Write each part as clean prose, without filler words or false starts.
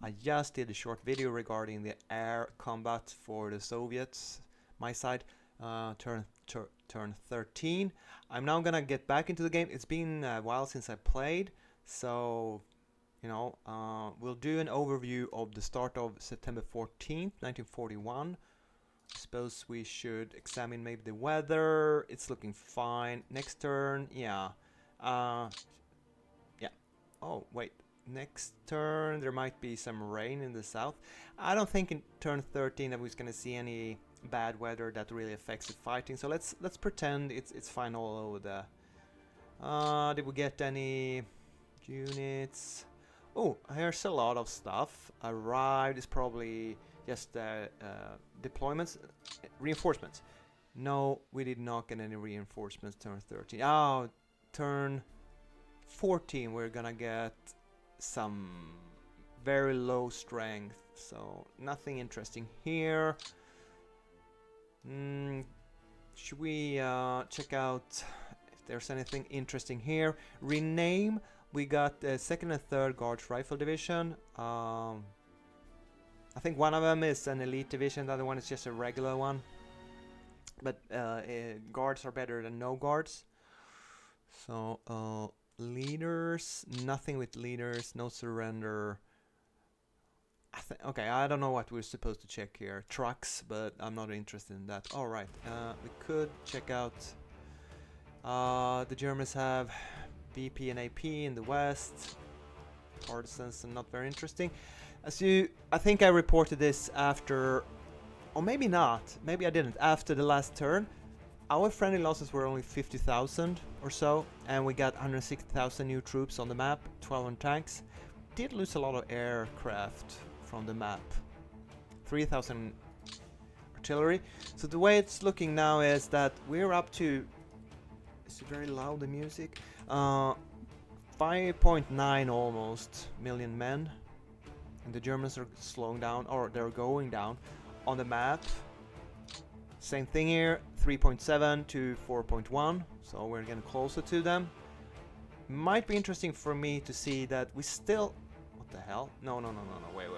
I just did a short video regarding the air combat for the Soviets, my side, turn 13. I'm now gonna get back into the game. It's been a while since I played, so we'll do an overview of the start of September 14th, 1941. I suppose we should examine maybe the weather. It's looking fine. Next turn, yeah. Yeah. Oh, wait. Next turn, there might be some rain in the south. I don't think in turn 13 that we're going to see any bad weather that really affects the fighting. So let's pretend it's fine all over the. Did we get any units? Oh, here's a lot of stuff. Arrived is probably just deployments, reinforcements. No, we did not get any reinforcements turn 13. Oh, turn 14 we're gonna get some very low strength, so nothing interesting here. Should we check out if there's anything interesting here? Rename. We got the 2nd and 3rd Guards Rifle Division. I think one of them is an elite division, the other one is just a regular one. But guards are better than no guards. So leaders, nothing with leaders, no surrender. Okay, I don't know what we're supposed to check here. Trucks, but I'm not interested in that. All right, we could check out. The Germans have BP and AP in the west. Partisans are not very interesting. I think I reported this after, or maybe not. Maybe I didn't. After the last turn, our friendly losses were only 50,000 or so, and we got 160,000 new troops on the map, 12 tanks. Did lose a lot of aircraft from the map, 3,000 artillery. So the way it's looking now is that we're up to, is it very loud, the music? 5.9 almost million men, and the Germans are slowing down, or they're going down on the map. Same thing here, 3.7 to 4.1, so we're getting closer to them. Might be interesting for me to see that we still... What the hell? No, wait.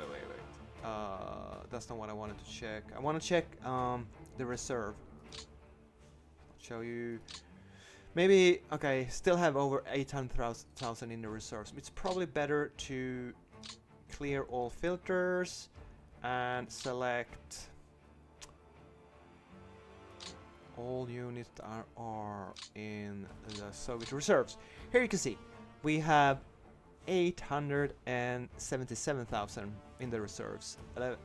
That's not what I wanted to check. I want to check the reserve. I'll show you. Maybe, okay, still have over 800,000 in the reserves. It's probably better to clear all filters and select all units that are in the Soviet reserves. Here you can see we have 877,000 in the reserves,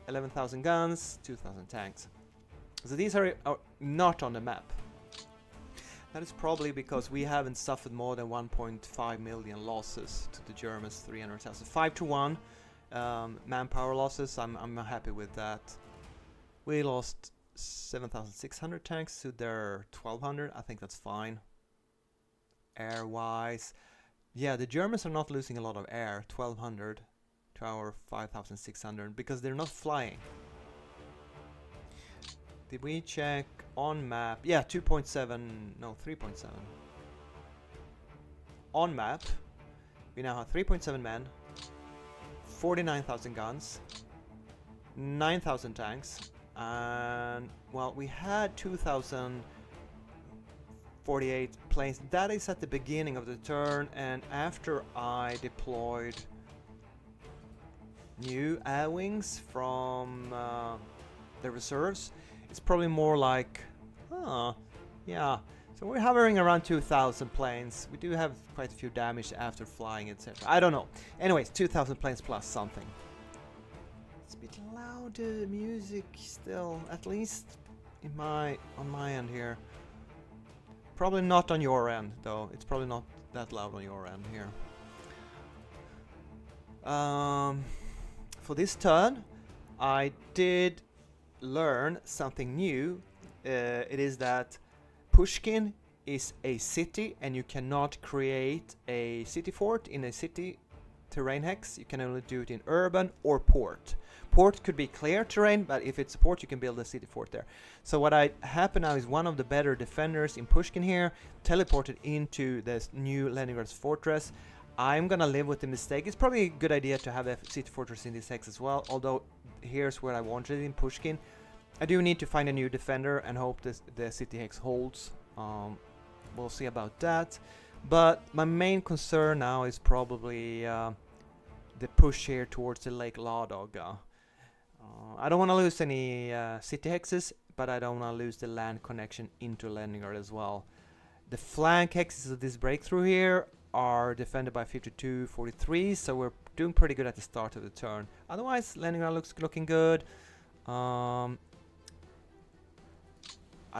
11,000 guns, 2,000 tanks. So these are not on the map. That is probably because we haven't suffered more than 1.5 million losses to the Germans, 300,000. 5 to 1 manpower losses. I'm happy with that. We lost 7,600 tanks to their 1,200. I think that's fine. Air-wise, yeah, the Germans are not losing a lot of air, 1,200 to our 5,600, because they're not flying. Did we check on map? Yeah, 2.7, no, 3.7. On map, we now have 3.7 men, 49,000 guns, 9,000 tanks, and, well, we had 2,048 planes. That is at the beginning of the turn, and after I deployed new air wings from the reserves, it's probably more like, yeah. So we're hovering around 2,000 planes. We do have quite a few damage after flying, etc. I don't know. Anyways, 2,000 planes plus something. It's a bit loud, music still, at least on my end here. Probably not on your end, though. It's probably not that loud on your end here. For this turn, I did learn something new. It is that Pushkin is a city, and you cannot create a city fort in a city terrain hex. You can only do it in urban or port. Port could be clear terrain, but if it's a port, you can build a city fort there. So what happened now is one of the better defenders in Pushkin here teleported into this new Leningrad fortress. I'm gonna live with the mistake. It's probably a good idea to have a city fortress in this hex as well, although here's where I wanted it in Pushkin. I do need to find a new defender and hope the city hex holds. We'll see about that. But my main concern now is probably the push here towards the Lake Ladoga. I don't want to lose any city hexes, but I don't want to lose the land connection into Leningrad as well. The flank hexes of this breakthrough here are defended by 52-43, so we're doing pretty good at the start of the turn. Otherwise, Leningrad looking good. I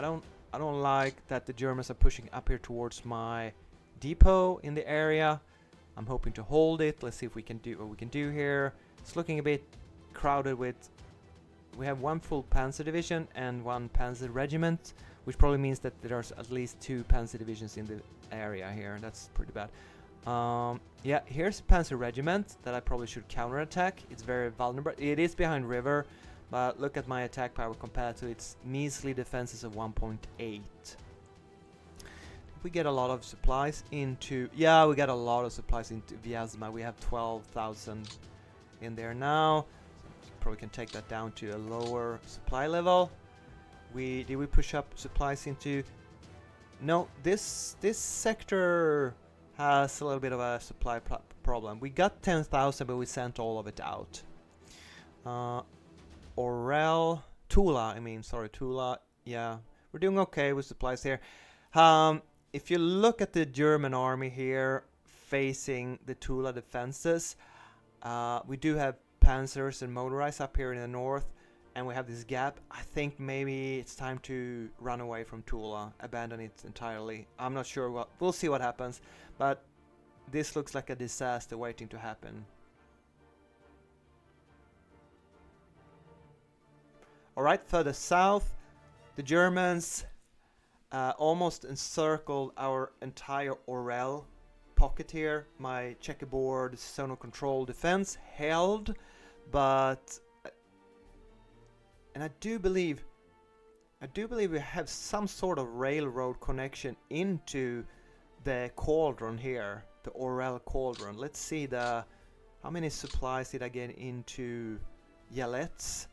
don't like that the Germans are pushing up here towards my depot in the area. I'm hoping to hold it. Let's see if we can do what we can do here. It's looking a bit crowded with... We have one full Panzer division and one Panzer regiment, which probably means that there's at least 2 Panzer divisions in the area here. That's pretty bad. Yeah, here's a Panzer regiment that I probably should counterattack. It's very vulnerable. It is behind river, but look at my attack power compared to its measly defenses of 1.8. We get a lot of supplies into... Yeah, we got a lot of supplies into Vyazma. We have 12,000 in there now. So probably can take that down to a lower supply level. Did we push up supplies into... No, this sector has a little bit of a supply problem. We got 10,000, but we sent all of it out. Tula, Tula. Yeah, we're doing okay with supplies here. If you look at the German army here facing the Tula defenses, we do have panzers and motorized up here in the north, and we have this gap. I think maybe it's time to run away from Tula, abandon it entirely. I'm not sure we'll see what happens, but this looks like a disaster waiting to happen. Alright, further south, the Germans almost encircled our entire Orel pocket here. My checkerboard zone of control defense held, but and I do believe we have some sort of railroad connection into the cauldron here, the Orel cauldron. Let's see how many supplies did I get into Yelets?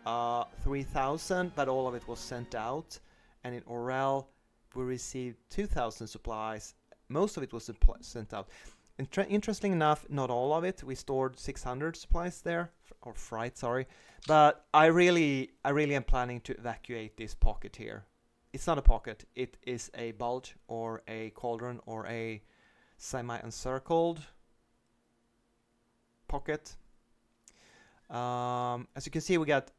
3,000, but all of it was sent out. And in Orel, we received 2,000 supplies. Most of it was sent out. Interesting enough, not all of it. We stored 600 supplies there, or freight, sorry. But I really am planning to evacuate this pocket here. It's not a pocket. It is a bulge or a cauldron or a semi-encircled pocket. As you can see, we got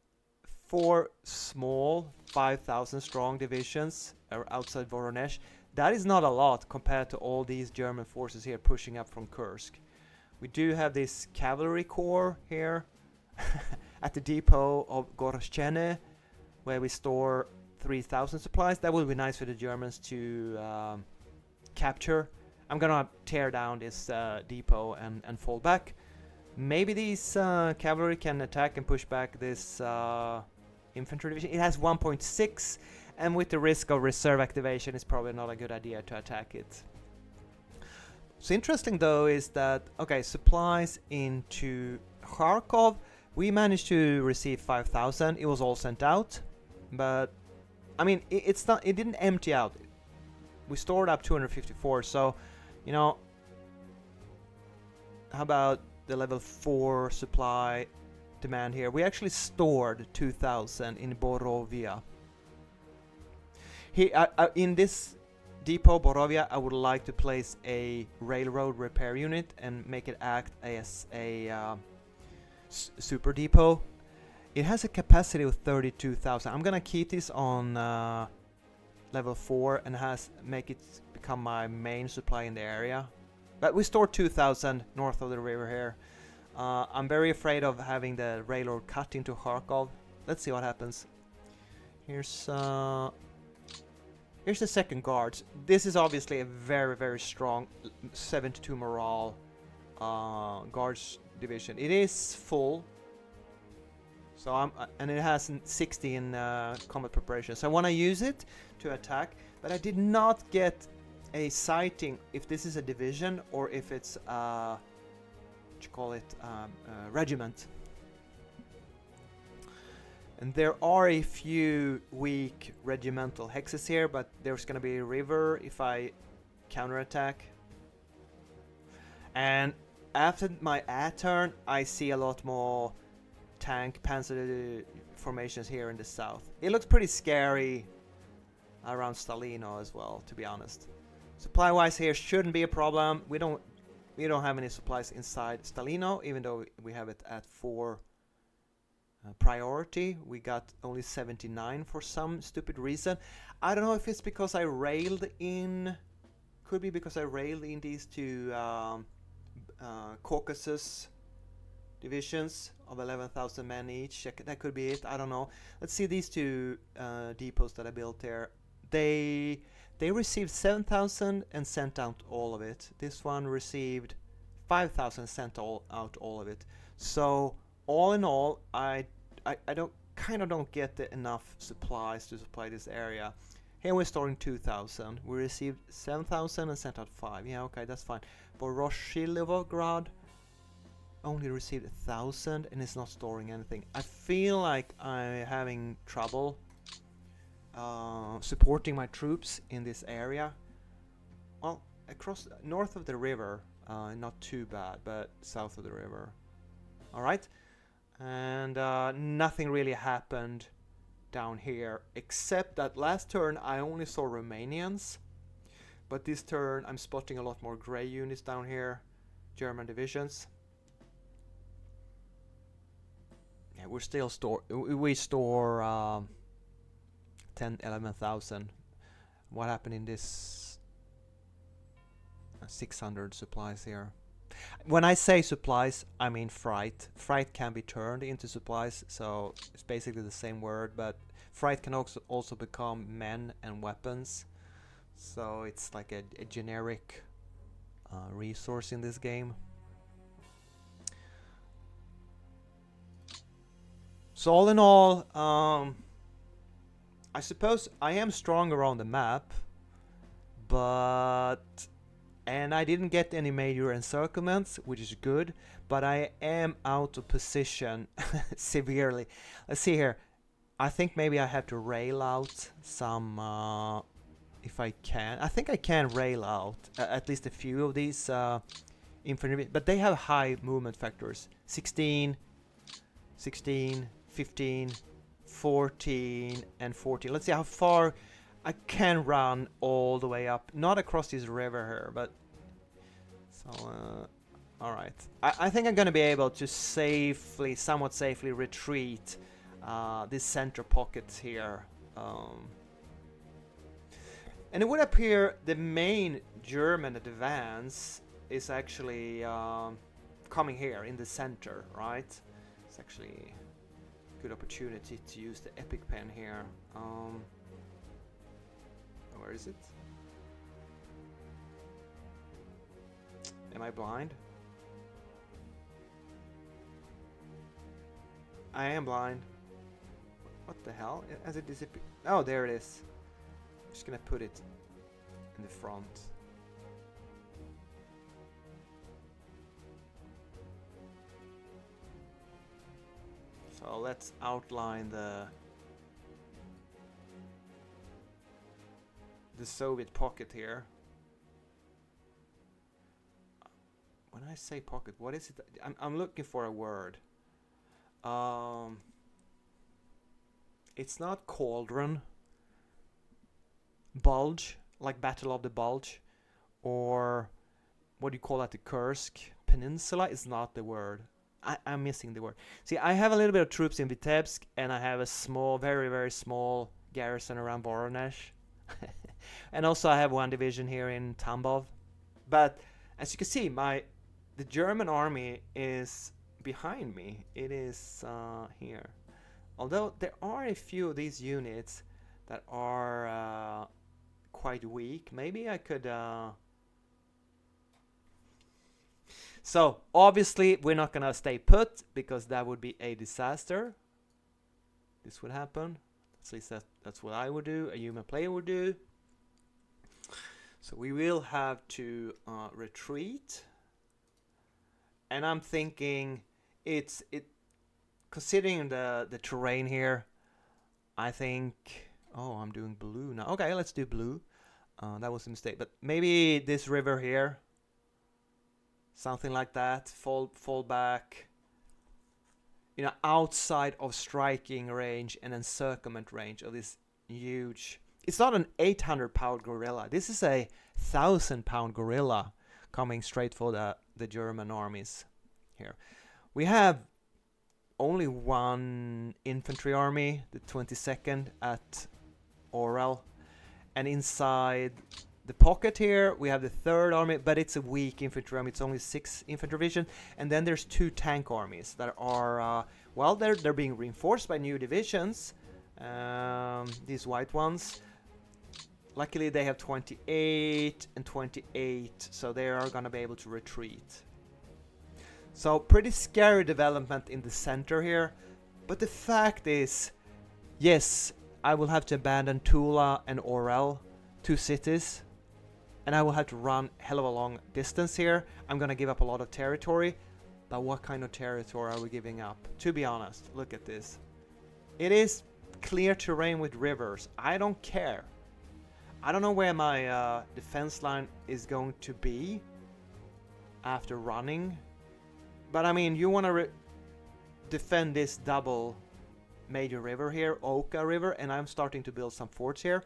4 small 5,000 strong divisions outside Voronezh. That is not a lot compared to all these German forces here pushing up from Kursk. We do have this cavalry corps here at the depot of Gorostchene, where we store 3,000 supplies. That would be nice for the Germans to capture. I'm gonna tear down this depot and fall back. Maybe these cavalry can attack and push back this infantry division. It has 1.6, and with the risk of reserve activation, it's probably not a good idea to attack it. So interesting though is that, okay, supplies into Kharkov, we managed to receive 5,000. It was all sent out, but I mean, it didn't empty out. We stored up 254, so, you know, how about the level 4 supply demand here? We actually stored 2,000 in Borovia. Here, in this depot, Borovia, I would like to place a railroad repair unit and make it act as a super depot. It has a capacity of 32,000. I'm gonna keep this on level 4 and make it become my main supply in the area. But we stored 2,000 north of the river here. I'm very afraid of having the railroad cut into Kharkov. Let's see what happens. Here's the second guards. This is obviously a very, very strong 72 morale guards division. It is full. So and it has 60 in combat preparation. So I want to use it to attack, but I did not get a sighting if this is a division or if it's what you call it, regiment. And there are a few weak regimental hexes here, but there's gonna be a river if I counterattack. And after my A turn, I see a lot more tank panzer formations here in the south. It looks pretty scary around Stalino as well, to be honest. Supply wise here shouldn't be a problem. We don't have any supplies inside Stalino, even though we have it at 4 priority. We got only 79 for some stupid reason. I don't know if it's because I railed in. Could be because I railed in these two Caucasus divisions of 11,000 men each. That could be it. I don't know. Let's see these two depots that I built there. They received 7,000 and sent out all of it. This one received 5,000, sent out all of it. So all in all, I don't get enough supplies to supply this area. Here we're storing 2,000. We received 7,000 and sent out 5. Yeah, okay, that's fine. For Roshilivograd, only received 1,000 and is not storing anything. I feel like I'm having trouble supporting my troops in this area. Well, across north of the river, not too bad, but south of the river. All right. And nothing really happened down here, except that last turn I only saw Romanians, but this turn I'm spotting a lot more grey units down here, German divisions. Yeah, we store 11,000. What happened in this 600 supplies here? When I say supplies, I mean freight. Freight can be turned into supplies, so it's basically the same word, but freight can also become men and weapons. So it's like a generic resource in this game. So all in all, I suppose I am stronger on the map, and I didn't get any major encirclements, which is good, but I am out of position severely. Let's see here. I think maybe I have to rail out some, if I can. I think I can rail out at least a few of these infantry, but they have high movement factors. 16, 16, 15, 14, and 14. Let's see how far I can run all the way up, not across this river here, but so all right. I think I'm gonna be able to somewhat safely retreat this center pocket here, and it would appear the main German advance is actually coming here in the center, right? It's actually a good opportunity to use the epic pen here. Where is it? Am I blind? I am blind. What the hell? Has it disappeared? Oh, there it is. I'm just gonna put it in the front. So let's outline the Soviet pocket here. When I say pocket, what is it? I'm looking for a word. It's not cauldron. Bulge, like Battle of the Bulge, or what do you call that? The Kursk Peninsula is not the word. I'm missing the word. See, I have a little bit of troops in Vitebsk, and I have a small, very, very small garrison around Voronezh. And also I have one division here in Tambov. But as you can see, the German army is behind me. It is here. Although there are a few of these units that are quite weak. Maybe I could... So, obviously, we're not going to stay put, because that would be a disaster. This would happen. At least that's what I would do, a human player would do. So we will have to retreat. And I'm thinking considering the terrain here, I think, oh, I'm doing blue now. Okay, let's do blue. That was a mistake, but maybe this river here, something like that, fall back, outside of striking range and then circumvent range of this huge. It's not an 800-pound gorilla. This is a 1,000-pound gorilla coming straight for the German armies here. We have only one infantry army, the 22nd at Orel, and inside the pocket here we have the 3rd army, but it's a weak infantry army. It's only 6 infantry division, and then there's 2 tank armies that are they're being reinforced by new divisions, these white ones. Luckily they have 28 and 28, so they are gonna be able to retreat. So pretty scary development in the center here, but the fact is, yes, I will have to abandon Tula and Orel, 2 cities, and I will have to run hell of a long distance here. I'm gonna give up a lot of territory, but what kind of territory are we giving up? To be honest, look at this. It is clear terrain with rivers. I don't care. I don't know where my defense line is going to be after running. But I mean, you want to defend this double major river here, Oka River, and I'm starting to build some forts here.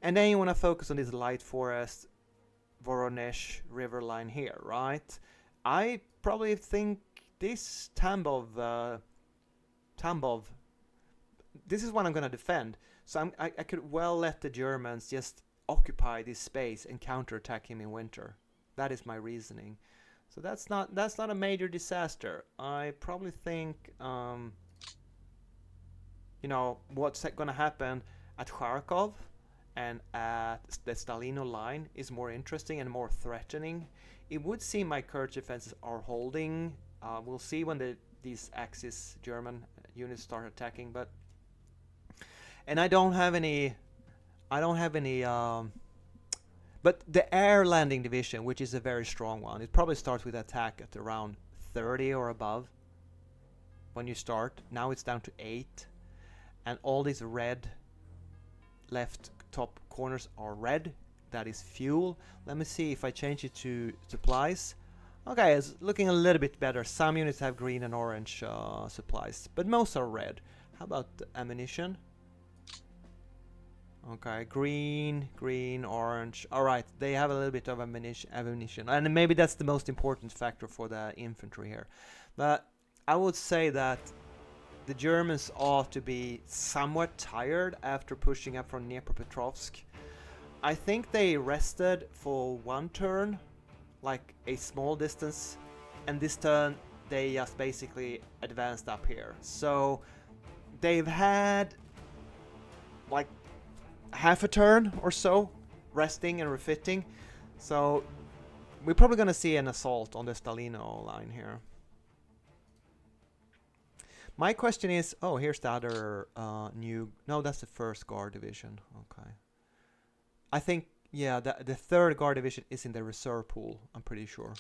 And then you want to focus on this light forest, Voronezh river line here, right? I probably think this Tambov, this is what I'm going to defend. So I could well let the Germans just occupy this space and counterattack him in winter. That is my reasoning. So that's not a major disaster. I probably think what's going to happen at Kharkov and at the Stalino line is more interesting and more threatening. It would seem my Kurd defenses are holding. We'll see when these Axis German units start attacking, and I don't have any. But the air landing division, which is a very strong one, it probably starts with attack at around 30 or above when you start. Now it's down to 8, and all these red left top corners are red. That is fuel. Let me see if I change it to supplies. Okay, it's looking a little bit better. Some units have green and orange supplies, but most are red. How about the ammunition? Okay, green, orange. Alright, they have a little bit of ammunition. And maybe that's the most important factor for the infantry here. But I would say that the Germans ought to be somewhat tired after pushing up from Dnipropetrovsk. I think they rested for one turn, like a small distance, and this turn they just basically advanced up here. So they've had like half a turn or so resting and refitting, so we're probably gonna see an assault on the Stalino line here. My question is, oh, here's the other no, that's the 1st Guard division. Okay, I think, yeah, the 3rd Guard division is in the reserve pool, I'm pretty sure.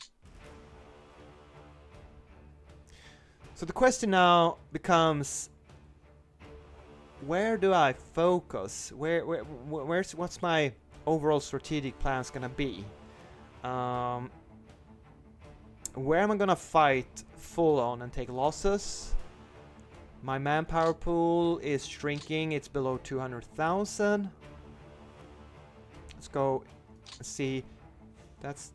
So the question now becomes, where do I focus? What's my overall strategic plans gonna be? Where am I gonna fight full on and take losses? My manpower pool is shrinking. It's below 200,000. Let's go see. That's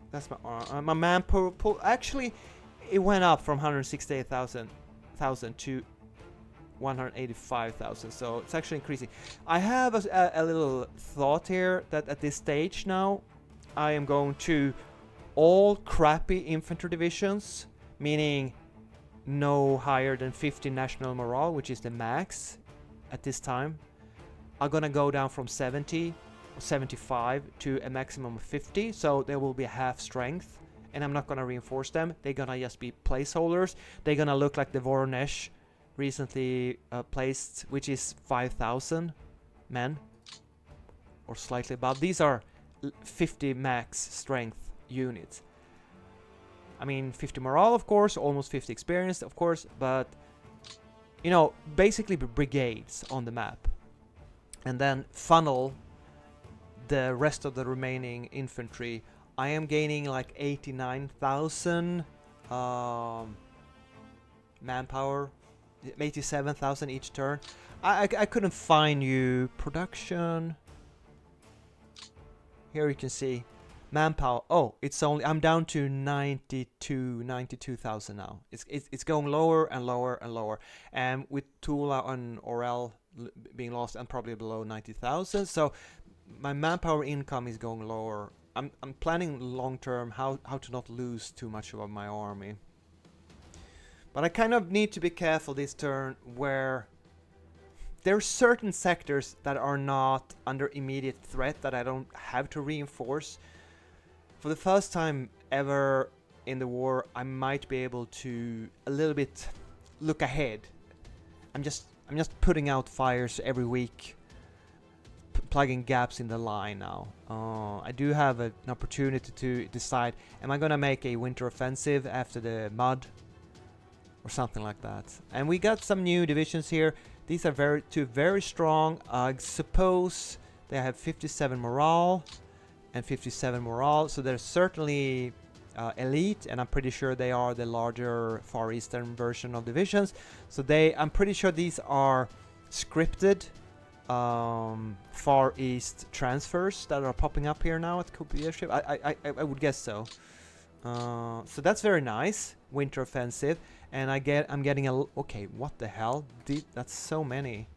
my manpower pool. Actually, it went up from 168,000 to 185,000, so it's actually increasing. I have a little thought here that at this stage now I am going to all crappy infantry divisions, meaning no higher than 50 national morale, which is the max at this time, are gonna go down from 70 or 75 to a maximum of 50, so there will be a half strength, and I'm not gonna reinforce them. They're gonna just be placeholders. They're gonna look like the Voronezh recently placed, which is 5,000 men or slightly above. These are 50 max strength units. I mean, 50 morale, of course, almost 50 experience, of course, but you know, basically brigades on the map, and then funnel the rest of the remaining infantry. I am gaining like 89,000 manpower, 87,000 each turn. I couldn't find you production. Here you can see manpower. Oh, it's only, I'm down to 92,000 now. It's going lower and lower and lower, and with Tula and Orel being lost, I'm probably below 90,000. So my manpower income is going lower. I'm planning long term how to not lose too much of my army. But I kind of need to be careful this turn where there are certain sectors that are not under immediate threat that I don't have to reinforce. For the first time ever in the war, I might be able to a little bit look ahead. I'm just putting out fires every week, plugging gaps in the line now. I do have an opportunity to decide, am I gonna make a winter offensive after the mud or something like that? And we got some new divisions here. These are two very strong. I suppose they have 57 morale and 57 morale, so they're certainly elite, and I'm pretty sure they are the larger Far Eastern version of divisions. So I'm pretty sure these are scripted Far East transfers that are popping up here now at Coop Leadership. I would guess so. So that's very nice. Winter offensive, and I'm getting a okay. What the hell? That's so many.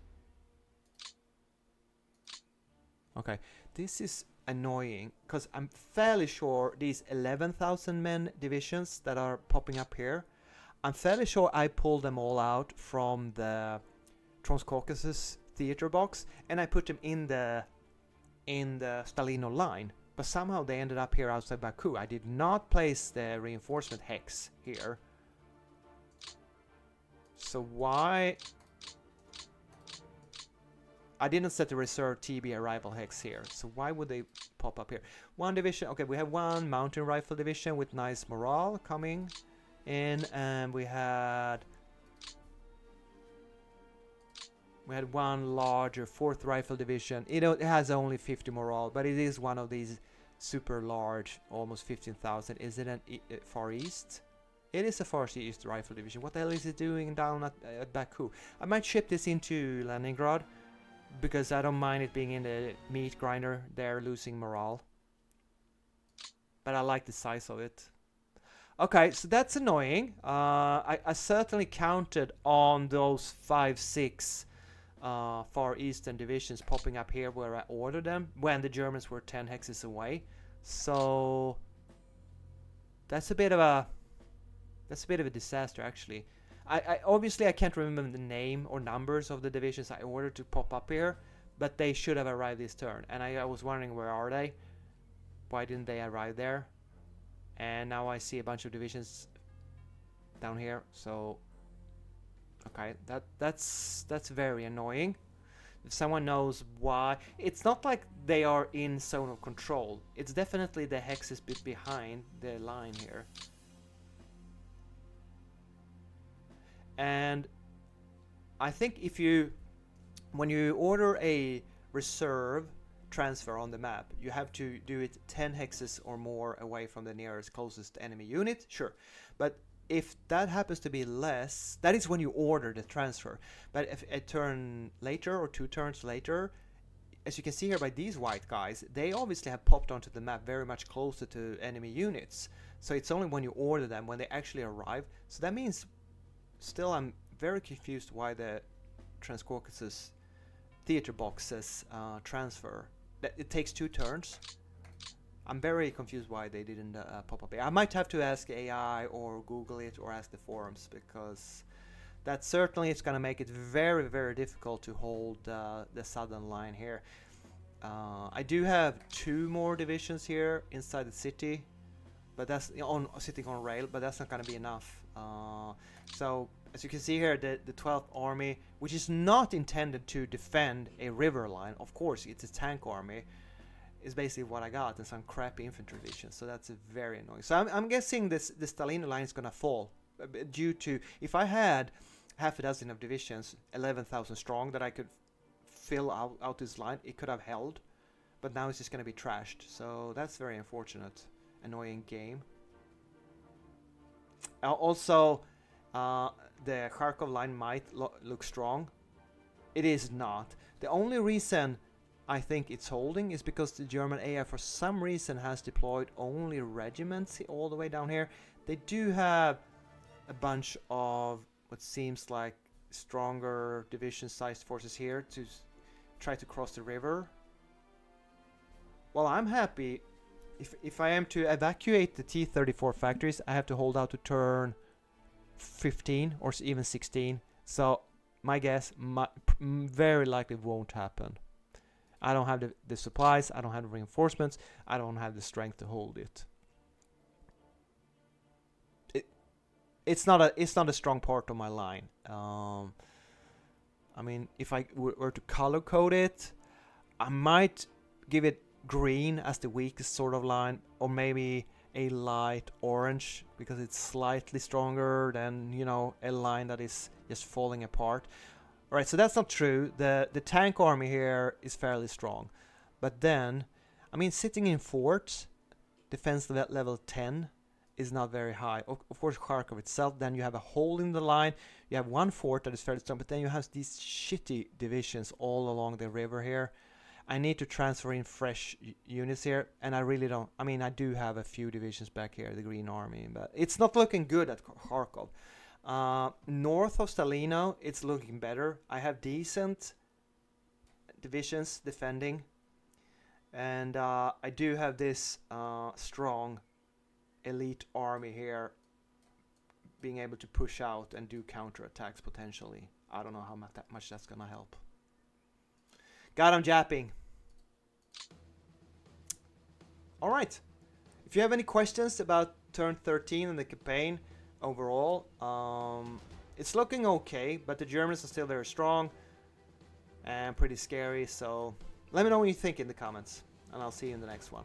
Okay, this is annoying because I'm fairly sure these 11,000 men divisions that are popping up here, I'm fairly sure I pulled them all out from the Transcaucasus theater box and I put them in the Stalino line, but somehow they ended up here outside Baku. I did not place the reinforcement hex here, so why? I didn't set the reserve TB arrival hex here, so why would they pop up here? One division, okay, we have one mountain rifle division with nice morale coming in, and we had one larger 4th rifle division. It has only 50 morale, but it is one of these super large, almost 15,000. Is it an Far East? It is a Far East rifle division. What the hell is it doing down at Baku? I might ship this into Leningrad, because I don't mind it being in the meat grinder there, losing morale. But I like the size of it. Okay, so that's annoying. I certainly counted on those 5-6 Far Eastern divisions popping up here where I ordered them when the Germans were 10 hexes away. So that's a bit of a disaster, actually. I obviously I can't remember the name or numbers of the divisions I ordered to pop up here, but they should have arrived this turn, and I was wondering, where are they? Why didn't they arrive there? And now I see a bunch of divisions down here. So okay, that's very annoying. If someone knows why, it's not like they are in zone of control. It's definitely the hexes bit behind the line here. And I think when you order a reserve transfer on the map, you have to do it 10 hexes or more away from the nearest closest enemy unit, sure. But if that happens to be less, that is when you order the transfer. But if a turn later or 2 turns later, as you can see here by these white guys, they obviously have popped onto the map very much closer to enemy units. So it's only when you order them when they actually arrive. So that means, still, I'm very confused why the Transcaucasus theater boxes transfer. It takes 2 turns. I'm very confused why they didn't pop up. I might have to ask AI or Google it or ask the forums, because that certainly is going to make it very, very difficult to hold the southern line here. I do have 2 more divisions here inside the city, but that's sitting on rail, but that's not going to be enough. So as you can see here, the 12th Army, which is not intended to defend a river line, of course it's a tank army, is basically what I got, and some crappy infantry divisions. So that's very annoying. So I'm guessing the Stalino line is gonna fall due to, if I had half a dozen of divisions, 11,000 strong, that I could fill out this line, it could have held. But now it's just gonna be trashed. So that's very unfortunate, annoying game. Also, the Kharkov line might look strong. It is not. The only reason I think it's holding is because the German AI for some reason has deployed only regiments all the way down here. They do have a bunch of what seems like stronger division-sized forces here to try to cross the river. Well, I'm happy. If I am to evacuate the T-34 factories, I have to hold out to turn 15 or even 16. So my guess, very likely won't happen. I don't have the supplies, I don't have the reinforcements, I don't have the strength to hold it. It's not a strong part of my line. I mean, if I were to color code it, I might give it green as the weakest sort of line, or maybe a light orange because it's slightly stronger than, you know, a line that is just falling apart. Alright, so that's not true. The tank army here is fairly strong. But then, I mean, sitting in forts, defense level 10 is not very high. Of course, Kharkov itself, then you have a hole in the line. You have one fort that is fairly strong, but then you have these shitty divisions all along the river here. I need to transfer in fresh units here, and I really don't. I mean, I do have a few divisions back here, the Green Army, but it's not looking good at Kharkov. North of Stalino, it's looking better. I have decent divisions defending, and I do have this strong elite army here being able to push out and do counterattacks potentially. I don't know how much that's gonna help. God, I'm japping. Alright. If you have any questions about turn 13 and the campaign overall, it's looking okay, but the Germans are still very strong and pretty scary, so let me know what you think in the comments, and I'll see you in the next one.